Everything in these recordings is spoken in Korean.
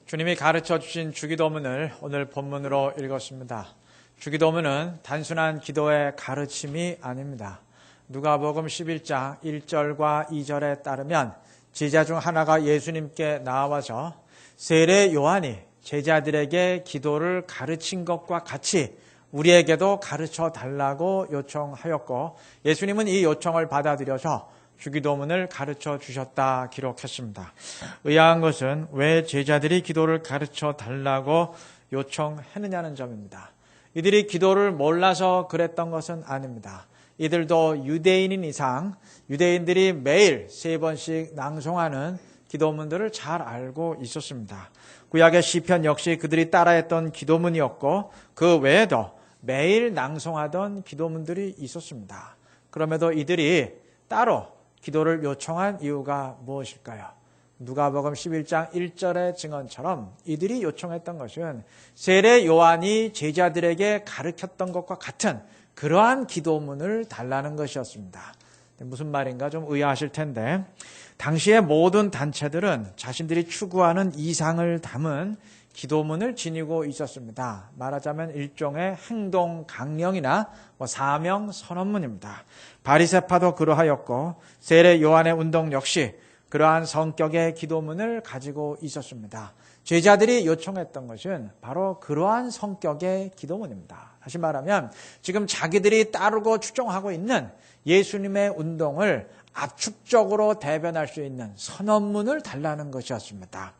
주님이 가르쳐 주신 주기도문을 오늘 본문으로 읽었습니다. 주기도문은 단순한 기도의 가르침이 아닙니다. 누가복음 11장 1절과 2절에 따르면 제자 중 하나가 예수님께 나와서 세례 요한이 제자들에게 기도를 가르친 것과 같이 우리에게도 가르쳐 달라고 요청하였고, 예수님은 이 요청을 받아들여서 주기도문을 가르쳐 주셨다 기록했습니다. 의아한 것은 왜 제자들이 기도를 가르쳐 달라고 요청했느냐는 점입니다. 이들이 기도를 몰라서 그랬던 것은 아닙니다. 이들도 유대인인 이상 유대인들이 매일 3번씩 낭송하는 기도문들을 잘 알고 있었습니다. 구약의 시편 역시 그들이 따라했던 기도문이었고, 그 외에도 매일 낭송하던 기도문들이 있었습니다. 그럼에도 이들이 따로 기도를 요청한 이유가 무엇일까요? 누가복음 11장 1절의 증언처럼 이들이 요청했던 것은 세례 요한이 제자들에게 가르쳤던 것과 같은 그러한 기도문을 달라는 것이었습니다. 무슨 말인가 좀 의아하실 텐데, 당시의 모든 단체들은 자신들이 추구하는 이상을 담은 기도문을 지니고 있었습니다. 말하자면 일종의 행동 강령이나 사명 선언문입니다. 바리새파도 그러하였고, 세례 요한의 운동 역시 그러한 성격의 기도문을 가지고 있었습니다. 제자들이 요청했던 것은 바로 그러한 성격의 기도문입니다. 다시 말하면 지금 자기들이 따르고 추종하고 있는 예수님의 운동을 압축적으로 대변할 수 있는 선언문을 달라는 것이었습니다.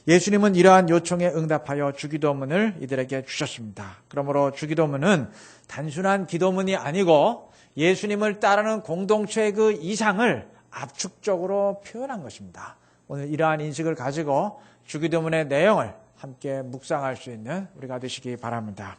예수님은 이러한 요청에 응답하여 주기도문을 이들에게 주셨습니다. 그러므로 주기도문은 단순한 기도문이 아니고 예수님을 따르는 공동체의 그 이상을 압축적으로 표현한 것입니다. 오늘 이러한 인식을 가지고 주기도문의 내용을 함께 묵상할 수 있는 우리가 되시기 바랍니다.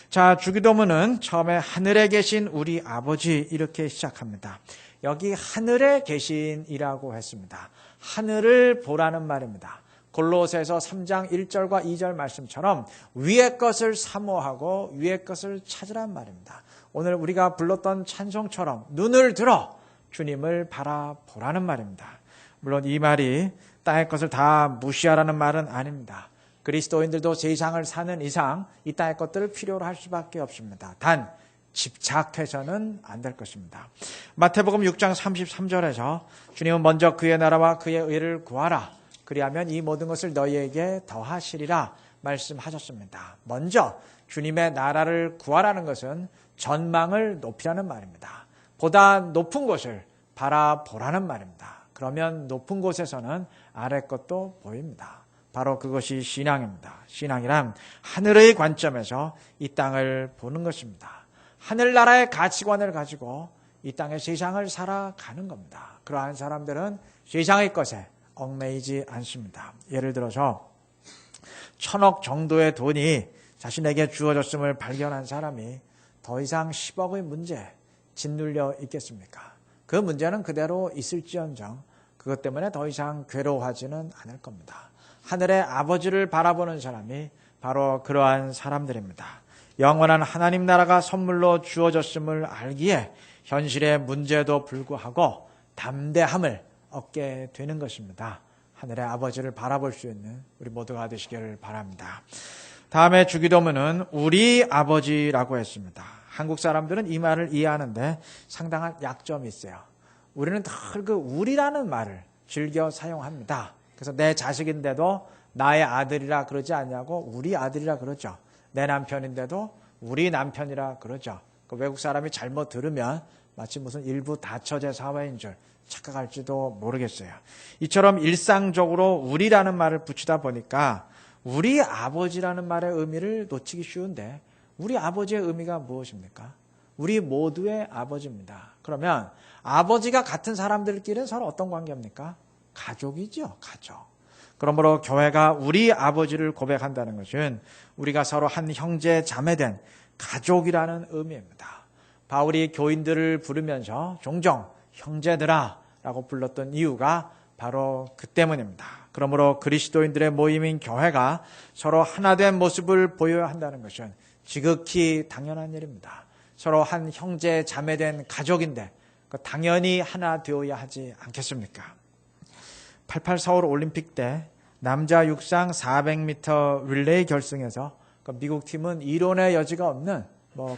자, 주기도문은 처음에 하늘에 계신 우리 아버지 이렇게 시작합니다. 여기 하늘에 계신이라고 했습니다. 하늘을 보라는 말입니다. 골로새서 3장 1절과 2절 말씀처럼 위의 것을 사모하고 위의 것을 찾으란 말입니다. 오늘 우리가 불렀던 찬송처럼 눈을 들어 주님을 바라보라는 말입니다. 물론 이 말이 땅의 것을 다 무시하라는 말은 아닙니다. 그리스도인들도 세상을 사는 이상 이 땅의 것들을 필요로 할 수밖에 없습니다. 단 집착해서는 안 될 것입니다. 마태복음 6장 33절에서 주님은 먼저 그의 나라와 그의 의를 구하라. 그리하면 이 모든 것을 너희에게 더하시리라 말씀하셨습니다. 먼저 주님의 나라를 구하라는 것은 전망을 높이라는 말입니다. 보다 높은 곳을 바라보라는 말입니다. 그러면 높은 곳에서는 아래 것도 보입니다. 바로 그것이 신앙입니다. 신앙이란 하늘의 관점에서 이 땅을 보는 것입니다. 하늘나라의 가치관을 가지고 이 땅의 세상을 살아가는 겁니다. 그러한 사람들은 세상의 것에 얽매이지 않습니다. 예를 들어서 1000억 정도의 돈이 자신에게 주어졌음을 발견한 사람이 더 이상 10억의 문제 짓눌려 있겠습니까? 그 문제는 그대로 있을지언정 그것 때문에 더 이상 괴로워하지는 않을 겁니다. 하늘의 아버지를 바라보는 사람이 바로 그러한 사람들입니다. 영원한 하나님 나라가 선물로 주어졌음을 알기에 현실의 문제도 불구하고 담대함을 얻게 되는 것입니다. 하늘의 아버지를 바라볼 수 있는 우리 모두가 되시기를 바랍니다. 다음에 주기도문은 우리 아버지라고 했습니다. 한국 사람들은 이 말을 이해하는데 상당한 약점이 있어요. 우리는 늘 그 우리라는 말을 즐겨 사용합니다. 그래서 내 자식인데도 나의 아들이라 그러지 않냐고 우리 아들이라 그러죠. 내 남편인데도 우리 남편이라 그러죠. 그 외국 사람이 잘못 들으면 마치 무슨 일부 다처제 사회인 줄 착각할지도 모르겠어요. 이처럼 일상적으로 우리라는 말을 붙이다 보니까 우리 아버지라는 말의 의미를 놓치기 쉬운데, 우리 아버지의 의미가 무엇입니까? 우리 모두의 아버지입니다. 그러면 아버지가 같은 사람들끼리는 서로 어떤 관계입니까? 가족이죠. 가족. 그러므로 교회가 우리 아버지를 고백한다는 것은 우리가 서로 한 형제 자매된 가족이라는 의미입니다. 바울이 교인들을 부르면서 종종 형제들아 라고 불렀던 이유가 바로 그 때문입니다. 그러므로 그리스도인들의 모임인 교회가 서로 하나된 모습을 보여야 한다는 것은 지극히 당연한 일입니다. 서로 한 형제 자매된 가족인데 당연히 하나 되어야 하지 않겠습니까? 88 서울 올림픽 때 남자 육상 400m 릴레이 결승에서 미국 팀은 이론의 여지가 없는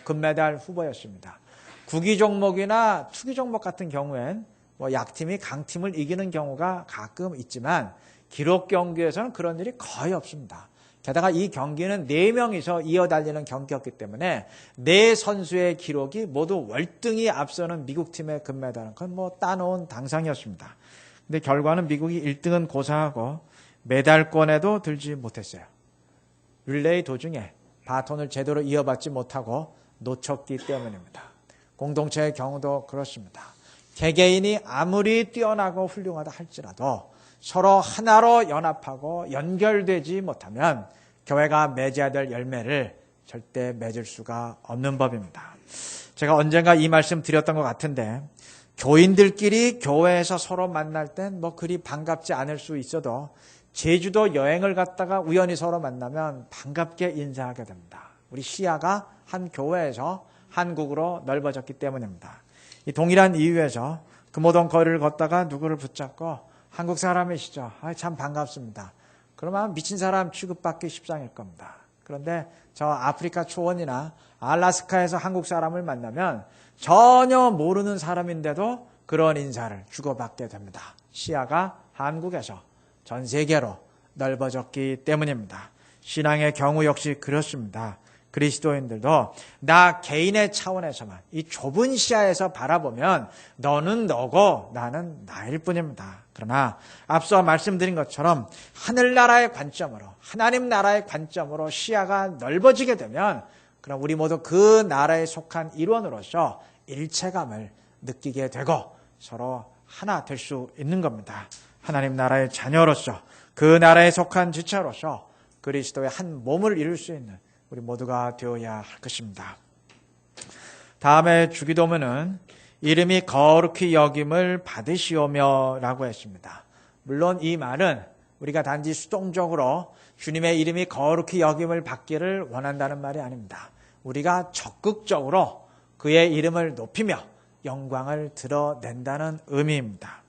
금메달 후보였습니다. 구기 종목이나 투기 종목 같은 경우엔 약팀이 강팀을 이기는 경우가 가끔 있지만 기록 경기에서는 그런 일이 거의 없습니다. 게다가 이 경기는 4명이서 이어 달리는 경기였기 때문에 4선수의 기록이 모두 월등히 앞서는 미국팀의 금메달은 그건 따놓은 당상이었습니다. 근데 결과는 미국이 1등은 고사하고 메달권에도 들지 못했어요. 릴레이 도중에 바톤을 제대로 이어받지 못하고 놓쳤기 때문입니다. 공동체의 경우도 그렇습니다. 개개인이 아무리 뛰어나고 훌륭하다 할지라도 서로 하나로 연합하고 연결되지 못하면 교회가 맺어야 될 열매를 절대 맺을 수가 없는 법입니다. 제가 언젠가 이 말씀 드렸던 것 같은데 교인들끼리 교회에서 서로 만날 땐 그리 반갑지 않을 수 있어도 제주도 여행을 갔다가 우연히 서로 만나면 반갑게 인사하게 됩니다. 우리 시야가 한 교회에서 한국으로 넓어졌기 때문입니다. 이 동일한 이유에서 금호동 거리를 걷다가 누구를 붙잡고 한국 사람이시죠? 참 반갑습니다. 그러면 미친 사람 취급받기 십상일 겁니다. 그런데 저 아프리카 초원이나 알라스카에서 한국 사람을 만나면 전혀 모르는 사람인데도 그런 인사를 주고받게 됩니다. 시야가 한국에서 전 세계로 넓어졌기 때문입니다. 신앙의 경우 역시 그렇습니다. 그리스도인들도 나 개인의 차원에서만 이 좁은 시야에서 바라보면 너는 너고 나는 나일 뿐입니다. 그러나 앞서 말씀드린 것처럼 하늘나라의 관점으로 하나님 나라의 관점으로 시야가 넓어지게 되면 그럼 우리 모두 그 나라에 속한 일원으로서 일체감을 느끼게 되고 서로 하나 될 수 있는 겁니다. 하나님 나라의 자녀로서 그 나라에 속한 지체로서 그리스도의 한 몸을 이룰 수 있는 우리 모두가 되어야 할 것입니다. 다음에 주기도문은 이름이 거룩히 여김을 받으시오며 라고 했습니다. 물론 이 말은 우리가 단지 수동적으로 주님의 이름이 거룩히 여김을 받기를 원한다는 말이 아닙니다. 우리가 적극적으로 그의 이름을 높이며 영광을 드러낸다는 의미입니다.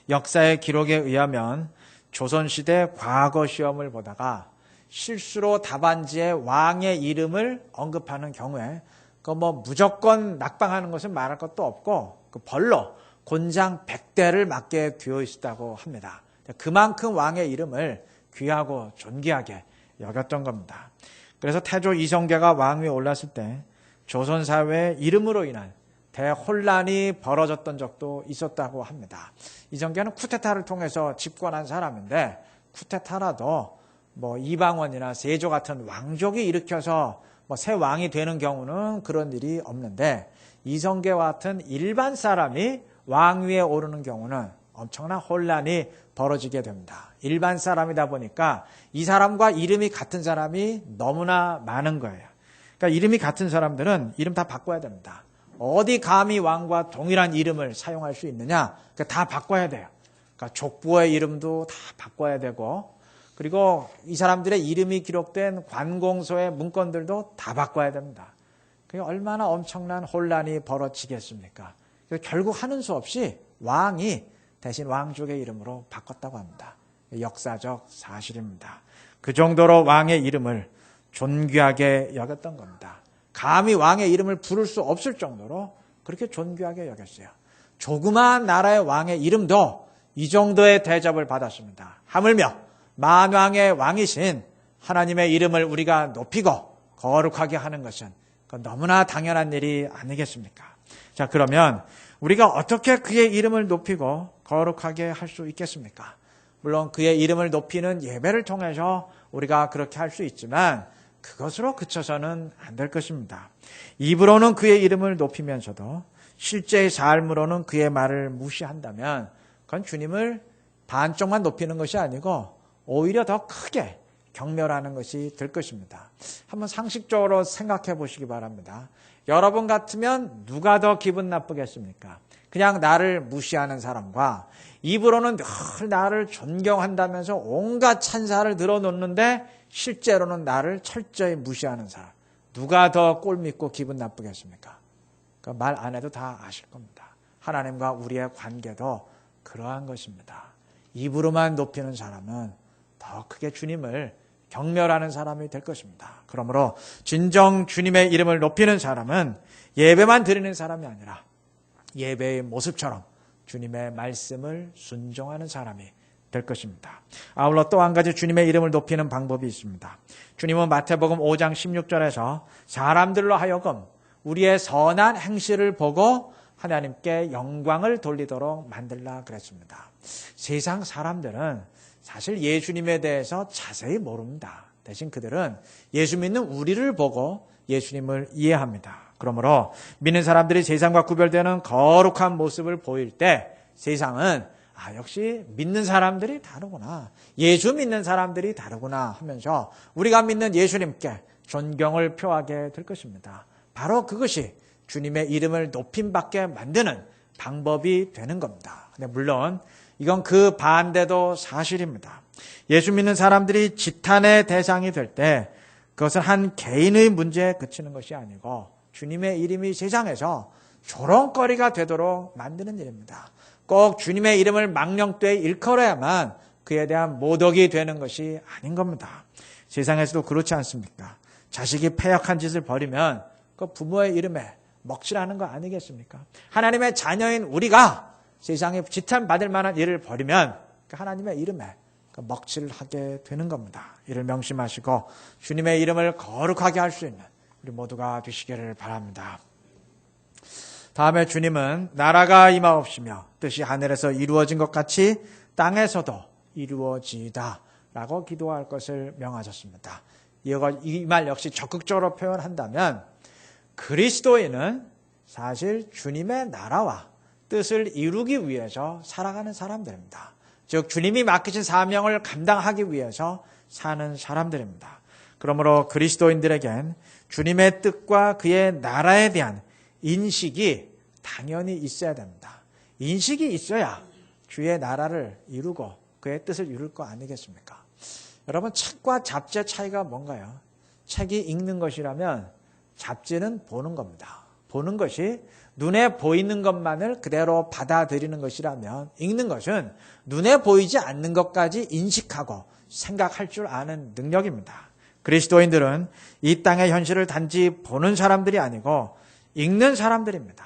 역사의 기록에 의하면 조선시대 과거 시험을 보다가 실수로 답안지에 왕의 이름을 언급하는 경우에 무조건 낙방하는 것은 말할 것도 없고 벌로 곤장 100대를 맞게 되어 있었다고 합니다. 그만큼 왕의 이름을 귀하고 존귀하게 여겼던 겁니다. 그래서 태조 이성계가 왕위에 올랐을 때 조선사회의 이름으로 인한 대혼란이 벌어졌던 적도 있었다고 합니다. 이성계는 쿠데타를 통해서 집권한 사람인데 쿠데타라도 이방원이나 세조 같은 왕족이 일으켜서 새 왕이 되는 경우는 그런 일이 없는데 이성계와 같은 일반 사람이 왕위에 오르는 경우는 엄청난 혼란이 벌어지게 됩니다. 일반 사람이다 보니까 이 사람과 이름이 같은 사람이 너무나 많은 거예요. 그러니까 이름이 같은 사람들은 이름 다 바꿔야 됩니다. 어디 감히 왕과 동일한 이름을 사용할 수 있느냐? 다 바꿔야 돼요. 그러니까 족보의 이름도 다 바꿔야 되고 그리고 이 사람들의 이름이 기록된 관공서의 문건들도 다 바꿔야 됩니다. 그게 얼마나 엄청난 혼란이 벌어지겠습니까? 그래서 결국 하는 수 없이 왕이 대신 왕족의 이름으로 바꿨다고 합니다. 역사적 사실입니다. 그 정도로 왕의 이름을 존귀하게 여겼던 겁니다. 감히 왕의 이름을 부를 수 없을 정도로 그렇게 존귀하게 여겼어요. 조그마한 나라의 왕의 이름도 이 정도의 대접을 받았습니다. 하물며 만왕의 왕이신 하나님의 이름을 우리가 높이고 거룩하게 하는 것은 너무나 당연한 일이 아니겠습니까? 자, 그러면 우리가 어떻게 그의 이름을 높이고 거룩하게 할 수 있겠습니까? 물론 그의 이름을 높이는 예배를 통해서 우리가 그렇게 할 수 있지만 그것으로 그쳐서는 안 될 것입니다. 입으로는 그의 이름을 높이면서도 실제의 삶으로는 그의 말을 무시한다면 그건 주님을 반쪽만 높이는 것이 아니고 오히려 더 크게 경멸하는 것이 될 것입니다. 한번 상식적으로 생각해 보시기 바랍니다. 여러분 같으면 누가 더 기분 나쁘겠습니까? 그냥 나를 무시하는 사람과 입으로는 늘 나를 존경한다면서 온갖 찬사를 늘어놓는데 실제로는 나를 철저히 무시하는 사람. 누가 더 꼴밉고 기분 나쁘겠습니까? 말 안 해도 다 아실 겁니다. 하나님과 우리의 관계도 그러한 것입니다. 입으로만 높이는 사람은 더 크게 주님을 경멸하는 사람이 될 것입니다. 그러므로 진정 주님의 이름을 높이는 사람은 예배만 드리는 사람이 아니라 예배의 모습처럼 주님의 말씀을 순종하는 사람이 될 것입니다. 아울러 또 한 가지 주님의 이름을 높이는 방법이 있습니다. 주님은 마태복음 5장 16절에서 사람들로 하여금 우리의 선한 행실을 보고 하나님께 영광을 돌리도록 만들라 그랬습니다. 세상 사람들은 사실 예수님에 대해서 자세히 모릅니다. 대신 그들은 예수 믿는 우리를 보고 예수님을 이해합니다. 그러므로 믿는 사람들이 세상과 구별되는 거룩한 모습을 보일 때 세상은 역시 믿는 사람들이 다르구나. 예수 믿는 사람들이 다르구나 하면서 우리가 믿는 예수님께 존경을 표하게 될 것입니다. 바로 그것이 주님의 이름을 높임받게 만드는 방법이 되는 겁니다. 근데 물론 이건 그 반대도 사실입니다. 예수 믿는 사람들이 지탄의 대상이 될 때 그것은 한 개인의 문제에 그치는 것이 아니고 주님의 이름이 세상에서 조롱거리가 되도록 만드는 일입니다. 꼭 주님의 이름을 망령되이 일컬어야만 그에 대한 모독이 되는 것이 아닌 겁니다. 세상에서도 그렇지 않습니까? 자식이 패역한 짓을 벌이면 그 부모의 이름에 먹칠하는 거 아니겠습니까? 하나님의 자녀인 우리가 세상에 지탄받을 만한 일을 벌이면 하나님의 이름에 먹칠하게 되는 겁니다. 이를 명심하시고 주님의 이름을 거룩하게 할 수 있는 우리 모두가 되시기를 바랍니다. 다음에 주님은 나라가 임하옵시며 뜻이 하늘에서 이루어진 것 같이 땅에서도 이루어지이다 라고 기도할 것을 명하셨습니다. 이 말 역시 적극적으로 표현한다면 그리스도인은 사실 주님의 나라와 뜻을 이루기 위해서 살아가는 사람들입니다. 즉 주님이 맡기신 사명을 감당하기 위해서 사는 사람들입니다. 그러므로 그리스도인들에겐 주님의 뜻과 그의 나라에 대한 인식이 당연히 있어야 됩니다. 인식이 있어야 주의 나라를 이루고 그의 뜻을 이룰 거 아니겠습니까? 여러분 책과 잡지의 차이가 뭔가요? 책이 읽는 것이라면 잡지는 보는 겁니다. 보는 것이 눈에 보이는 것만을 그대로 받아들이는 것이라면 읽는 것은 눈에 보이지 않는 것까지 인식하고 생각할 줄 아는 능력입니다. 그리스도인들은 이 땅의 현실을 단지 보는 사람들이 아니고 읽는 사람들입니다.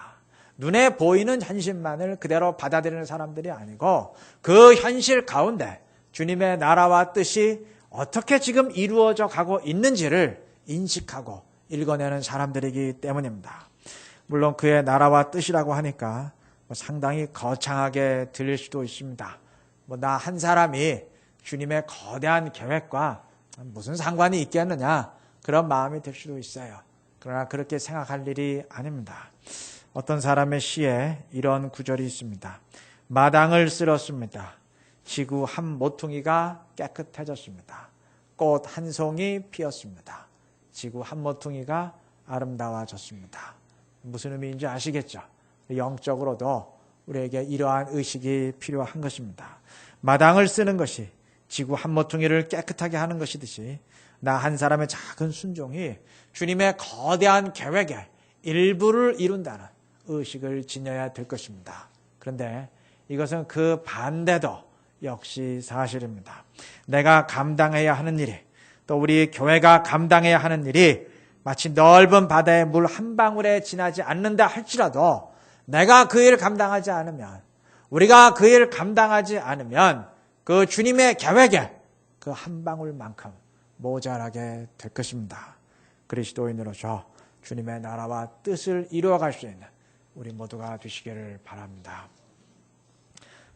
눈에 보이는 현실만을 그대로 받아들이는 사람들이 아니고 그 현실 가운데 주님의 나라와 뜻이 어떻게 지금 이루어져 가고 있는지를 인식하고 읽어내는 사람들이기 때문입니다. 물론 그의 나라와 뜻이라고 하니까 상당히 거창하게 들릴 수도 있습니다. 나 한 사람이 주님의 거대한 계획과 무슨 상관이 있겠느냐 그런 마음이 들 수도 있어요. 그러나 그렇게 생각할 일이 아닙니다. 어떤 사람의 시에 이런 구절이 있습니다. 마당을 쓸었습니다. 지구 한 모퉁이가 깨끗해졌습니다. 꽃 한 송이 피었습니다. 지구 한 모퉁이가 아름다워졌습니다. 무슨 의미인지 아시겠죠? 영적으로도 우리에게 이러한 의식이 필요한 것입니다. 마당을 쓰는 것이 지구 한 모퉁이를 깨끗하게 하는 것이듯이 나 한 사람의 작은 순종이 주님의 거대한 계획의 일부를 이룬다는 의식을 지녀야 될 것입니다. 그런데 이것은 그 반대도 역시 사실입니다. 내가 감당해야 하는 일이 또 우리 교회가 감당해야 하는 일이 마치 넓은 바다의 물 한 방울에 지나지 않는다 할지라도 내가 그 일을 감당하지 않으면 우리가 그 일을 감당하지 않으면 그 주님의 계획에 그 한 방울만큼 모자라게 될 것입니다. 그리스도인으로서 주님의 나라와 뜻을 이루어갈 수 있는 우리 모두가 되시기를 바랍니다.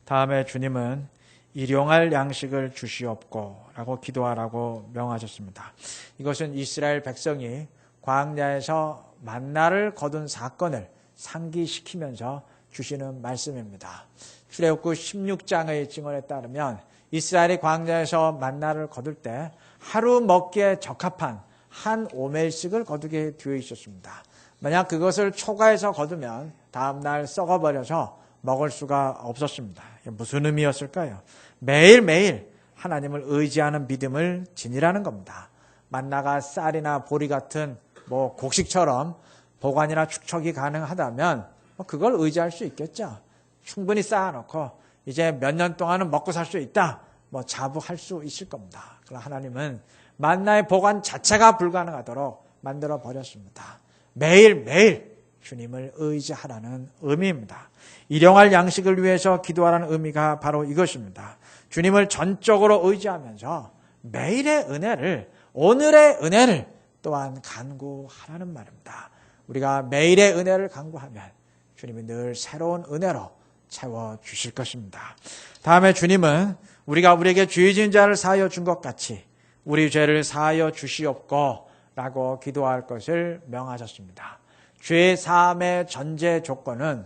다음에 주님은 일용할 양식을 주시옵고 라고 기도하라고 명하셨습니다. 이것은 이스라엘 백성이 광야에서 만나를 거둔 사건을 상기시키면서 주시는 말씀입니다. 출애굽기 16장의 증언에 따르면 이스라엘이 광야에서 만나를 거둘 때 하루 먹기에 적합한 한 오멜씩을 거두게 되어 있었습니다. 만약 그것을 초과해서 거두면 다음날 썩어버려서 먹을 수가 없었습니다. 무슨 의미였을까요? 매일매일 하나님을 의지하는 믿음을 지니라는 겁니다. 만나가 쌀이나 보리 같은 곡식처럼 보관이나 축적이 가능하다면 그걸 의지할 수 있겠죠. 충분히 쌓아놓고 이제 몇 년 동안은 먹고 살 수 있다. 자부할 수 있을 겁니다. 그러나 하나님은 만나의 보관 자체가 불가능하도록 만들어 버렸습니다. 매일매일 주님을 의지하라는 의미입니다. 일용할 양식을 위해서 기도하라는 의미가 바로 이것입니다. 주님을 전적으로 의지하면서 매일의 은혜를, 오늘의 은혜를 또한 간구하라는 말입니다. 우리가 매일의 은혜를 간구하면 주님이 늘 새로운 은혜로 채워주실 것입니다. 다음에 주님은 우리에게 죄 지은 자를 사하여 준 것 같이 우리 죄를 사하여 주시옵고 라고 기도할 것을 명하셨습니다. 죄 사함의 전제 조건은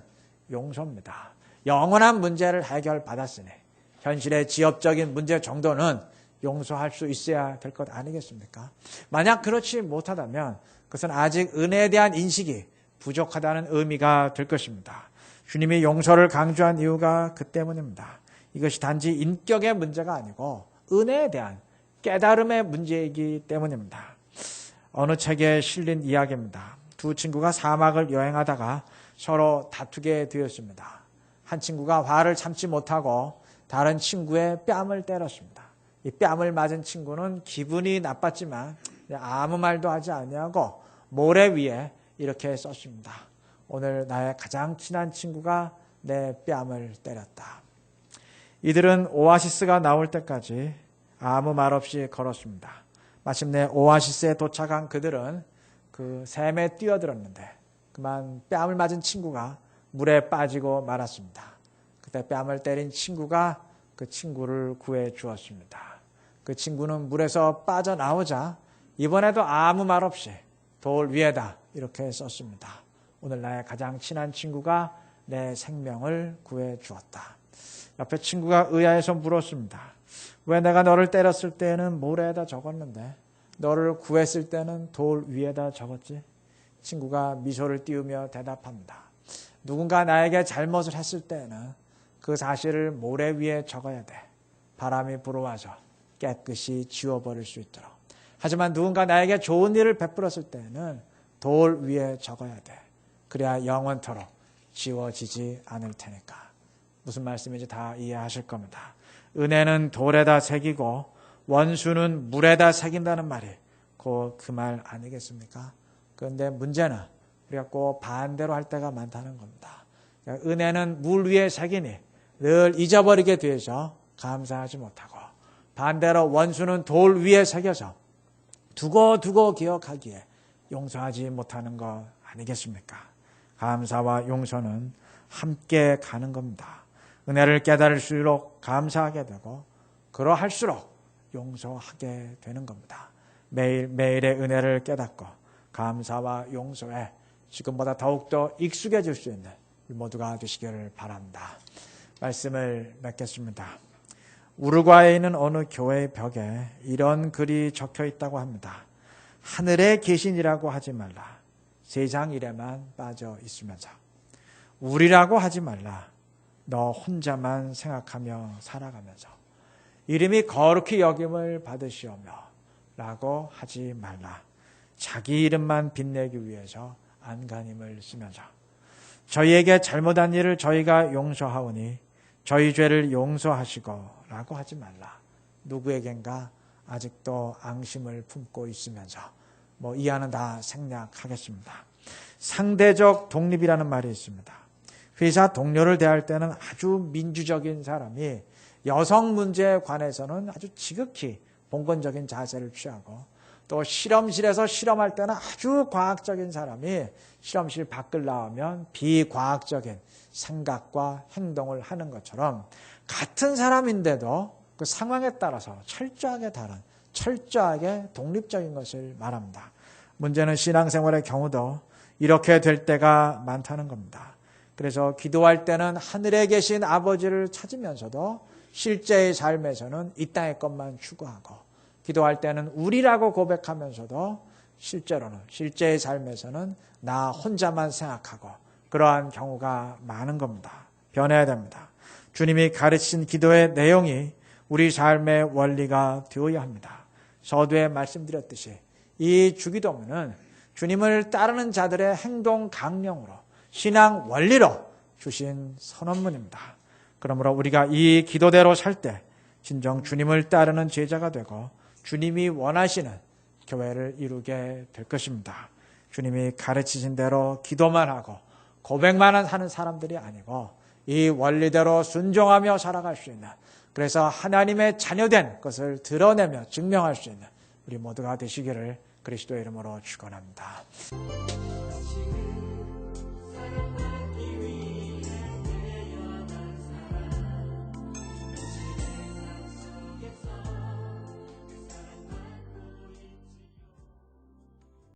용서입니다. 영원한 문제를 해결받았으니 현실의 지엽적인 문제 정도는 용서할 수 있어야 될 것 아니겠습니까? 만약 그렇지 못하다면 그것은 아직 은혜에 대한 인식이 부족하다는 의미가 될 것입니다. 주님이 용서를 강조한 이유가 그 때문입니다. 이것이 단지 인격의 문제가 아니고 은혜에 대한 깨달음의 문제이기 때문입니다. 어느 책에 실린 이야기입니다. 두 친구가 사막을 여행하다가 서로 다투게 되었습니다. 한 친구가 화를 참지 못하고 다른 친구의 뺨을 때렸습니다. 이 뺨을 맞은 친구는 기분이 나빴지만 아무 말도 하지 아니하고 모래 위에 이렇게 썼습니다. 오늘 나의 가장 친한 친구가 내 뺨을 때렸다. 이들은 오아시스가 나올 때까지 아무 말 없이 걸었습니다. 마침내 오아시스에 도착한 그들은 그 샘에 뛰어들었는데 그만 뺨을 맞은 친구가 물에 빠지고 말았습니다. 그때 뺨을 때린 친구가 그 친구를 구해 주었습니다. 그 친구는 물에서 빠져나오자 이번에도 아무 말 없이 돌 위에다 이렇게 썼습니다. 오늘 나의 가장 친한 친구가 내 생명을 구해 주었다. 옆에 친구가 의아해서 물었습니다. 왜 내가 너를 때렸을 때는 모래에다 적었는데 너를 구했을 때는 돌 위에다 적었지? 친구가 미소를 띄우며 대답합니다. 누군가 나에게 잘못을 했을 때는 그 사실을 모래 위에 적어야 돼. 바람이 불어와서 깨끗이 지워버릴 수 있도록. 하지만 누군가 나에게 좋은 일을 베풀었을 때는 돌 위에 적어야 돼. 그래야 영원토록 지워지지 않을 테니까. 무슨 말씀인지 다 이해하실 겁니다. 은혜는 돌에다 새기고 원수는 물에다 새긴다는 말이 곧 그 말 아니겠습니까? 그런데 문제는 우리가 꼭 반대로 할 때가 많다는 겁니다. 그러니까 은혜는 물 위에 새기니 늘 잊어버리게 되어서 감사하지 못하고 반대로 원수는 돌 위에 새겨서 두고 기억하기에 용서하지 못하는 것 아니겠습니까? 감사와 용서는 함께 가는 겁니다. 은혜를 깨달을수록 감사하게 되고 그러할수록 용서하게 되는 겁니다. 매일의 은혜를 깨닫고 감사와 용서에 지금보다 더욱더 익숙해질 수 있는 모두가 되시기를 바랍니다. 말씀을 맺겠습니다. 우루과이에 있는 어느 교회의 벽에 이런 글이 적혀 있다고 합니다. 하늘에 계신이라고 하지 말라. 세상 일에만 빠져 있으면서. 우리라고 하지 말라. 너 혼자만 생각하며 살아가면서. 이름이 거룩히 여김을 받으시오며 라고 하지 말라. 자기 이름만 빛내기 위해서 안간힘을 쓰면서. 저희에게 잘못한 일을 저희가 용서하오니 저희 죄를 용서하시고 라고 하지 말라. 누구에겐가 아직도 앙심을 품고 있으면서 이 안은 다 생략하겠습니다. 상대적 독립이라는 말이 있습니다. 회사 동료를 대할 때는 아주 민주적인 사람이 여성 문제에 관해서는 아주 지극히 봉건적인 자세를 취하고 또 실험실에서 실험할 때는 아주 과학적인 사람이 실험실 밖을 나오면 비과학적인 생각과 행동을 하는 것처럼 같은 사람인데도 그 상황에 따라서 철저하게 다른 철저하게 독립적인 것을 말합니다. 문제는 신앙생활의 경우도 이렇게 될 때가 많다는 겁니다. 그래서 기도할 때는 하늘에 계신 아버지를 찾으면서도 실제의 삶에서는 이 땅의 것만 추구하고 기도할 때는 우리라고 고백하면서도 실제로는 실제의 삶에서는 나 혼자만 생각하고 그러한 경우가 많은 겁니다. 변해야 됩니다. 주님이 가르치신 기도의 내용이 우리 삶의 원리가 되어야 합니다. 서두에 말씀드렸듯이 이 주기도문은 주님을 따르는 자들의 행동 강령으로 신앙 원리로 주신 선언문입니다. 그러므로 우리가 이 기도대로 살 때 진정 주님을 따르는 제자가 되고 주님이 원하시는 교회를 이루게 될 것입니다. 주님이 가르치신 대로 기도만 하고 고백만 하는 사람들이 아니고 이 원리대로 순종하며 살아갈 수 있는, 그래서 하나님의 자녀된 것을 드러내며 증명할 수 있는 우리 모두가 되시기를 그리스도의 이름으로 축원합니다.